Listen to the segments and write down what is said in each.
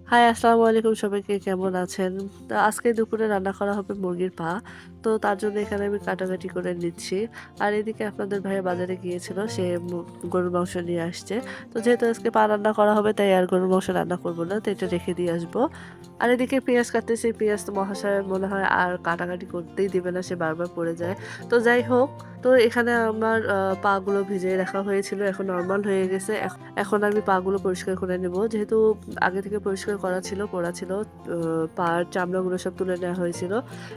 High, আসসালামু আলাইকুম সবাইকে, কেমন আছেন? তো আজকে দুপুরে রান্না করা হবে মুরগির পা। তো তার জন্য এখানে আমি কাটাকাটি করে নিচ্ছি। আর এদিকে আপনাদের ভাইয়া বাজারে গিয়েছিল। সে গরুর মাংস নিয়ে আসছে। তো যেহেতু আজকে পা রান্না করা হবে তাই আর গরুর মাংস রান্না করব না। তো এটা রেখে দিয়ে আসবো। আর এদিকে পেঁয়াজ কাটতেছি। পেঁয়াজ তো মহাশয় মনে হয় আর কাটাকাটি করতেই দিবে না। সে বারবার পড়ে যায়। তো যাই হোক, তো এখানে আমার পা গুলো ভিজিয়ে রাখা হয়েছিল। এখন নরমাল হয়ে গেছে। এখন আমি পা গুলো পরিষ্কার করে নেব। যেহেতু আগে থেকে পরিষ্কার করা ছিল, পোড়া ছিল। পার চামড়াগুলো সব তুলে নেওয়া হয়েছিল।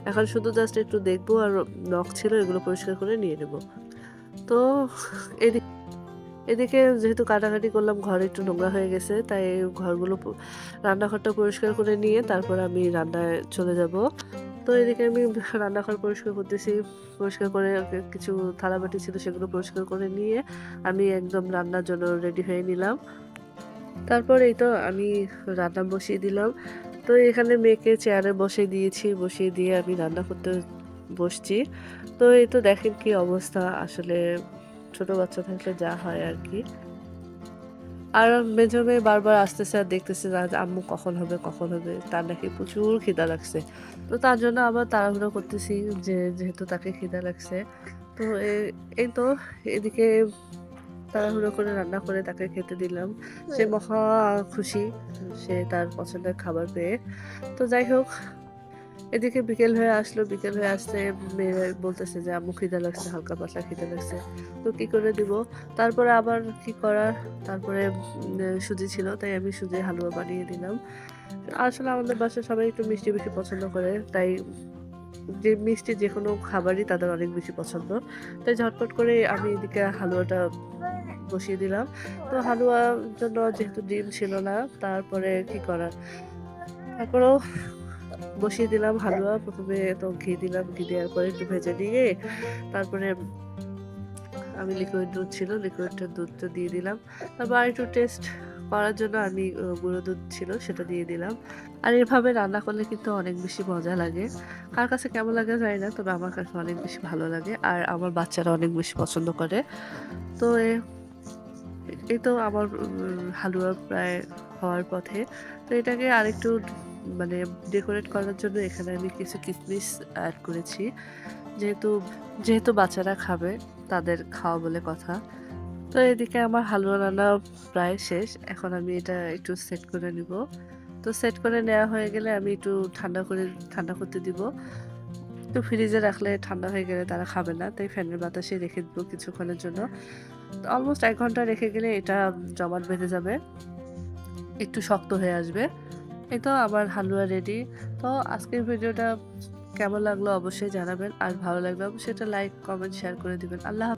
এখন শুধু জাস্ট একটু দেখবো আর নখ ছিল এগুলো পরিষ্কার করে নিয়ে নেব। তো এদিক এদিকে যেহেতু কাটাকাটি করলাম ঘর একটু নোংরা হয়ে গেছে তাই ঘরগুলো রান্নাঘরটা পরিষ্কার করে নিয়ে তারপর আমি রান্নায় চলে যাব। তো এদিকে আমি রান্নাঘর পরিষ্কার করতেছি। পরিষ্কার করে কিছু থালাবাটি ছিল সেগুলো পরিষ্কার করে নিয়ে আমি একদম রান্নার জন্য রেডি হয়ে নিলাম। তারপর এই তো আমি রান্না বসিয়ে দিলাম। তো এখানে মেয়েকে চেয়ারে বসিয়ে দিয়েছি। বসিয়ে দিয়ে আমি রান্না করতে বসছি। তো এই তো দেখেন কি অবস্থা আসলে ছোট বাচ্চা থাকলে যা হয় আরকি। আর মেজো মেয়ে বারবার আসতেছে আর দেখতেছে যে আজ আম্মু কখন হবে, কখন হবে? তার নাকি প্রচুর খিদা লাগছে। তো তার জন্য আবার তাড়াহুড়ো করতেছি যে যেহেতু তাকে খিদা লাগছে। তো এই তো এদিকে তাড়াহুড়ো করে রান্না করে তাকে খেতে দিলাম। সে মহা খুশি। সে তার পছন্দের খাবার পেয়ে। তো যাই হোক, এদিকে বিকেল হয়ে আসলো। বিকেল হয়ে আসতে মেয়ে বলতেছে যে, "আম্মু খিদা লাগছে, হালকা পাতলা খিদা লাগছে।" তো কি করে দিব? তারপরে আবার কি করার? তারপরে সুজি ছিল, তাই আমি সুজির হালুয়া বানিয়ে দিলাম। আসলে আমাদের বাসায় সবাই একটু মিষ্টি বেশি পছন্দ করে। তাই যে মিষ্টি যেকোনো খাবারই তাদের অনেক বেশি পছন্দ। তাই ঝটপট করে আমি এদিকে হালুয়াটা বসিয়ে দিলাম। তো হালুয়ার জন্য যেহেতু ডিম ছিল না, তারপরে কি করার? তারপরেও বসিয়ে দিলাম হালুয়া। ১ম এ তো ঘি দিলাম। ঘি দেওয়ার পরে একটু ভেজে নিয়ে তারপরে আমি লিকুইড দুধ ছিল, লিকুইড দুধটা দিয়ে দিলাম। তারপর আরেকটু টেস্ট করার জন্য আমি গুঁড়ো দুধ ছিল সেটা দিয়ে দিলাম। আর এভাবে রান্না করলে কিন্তু অনেক বেশি মজা লাগে। কার কাছে কেমন লাগে জানি না। তবে আমার কাছে অনেক বেশি ভালো লাগে। আর আমার বাচ্চারা অনেক বেশি পছন্দ করে। তো এই তো আমার হালুয়া প্রায় হওয়ার পথে। তো এটাকে আরেকটু মানে ডেকোরেট করার জন্য এখানে আমি কিছু কিসমিস এড করেছি। যেহেতু যেহেতু বাচ্চারা খাবে, তাদের খাওয়া বলে কথা। তো এদিকে আমার হালুয়া রান্না প্রায় শেষ। এখন আমি এটা একটু সেট করে নিব। তো সেট করে নেওয়া হয়ে গেলে আমি একটু ঠান্ডা করতে দিব। তো ফ্রিজে রাখলে ঠান্ডা হয়ে গেলে তারা খাবে না। তাই ফ্যানের বাতাসে রেখে দিব কিছুক্ষণের জন্য। অলমোস্ট ১ ঘন্টা রেখে গেলে এটা জমাট বেঁধে যাবে। একটু শক্ত হয়ে আসবে। এই তো আমার হালুয়া রেডি। তো আজকের ভিডিওটা কেমন লাগলো অবশ্যই জানাবেন। আর ভালো লাগলে অবশ্যই একটা লাইক, কমেন্ট, শেয়ার করে দিবেন। আল্লাহ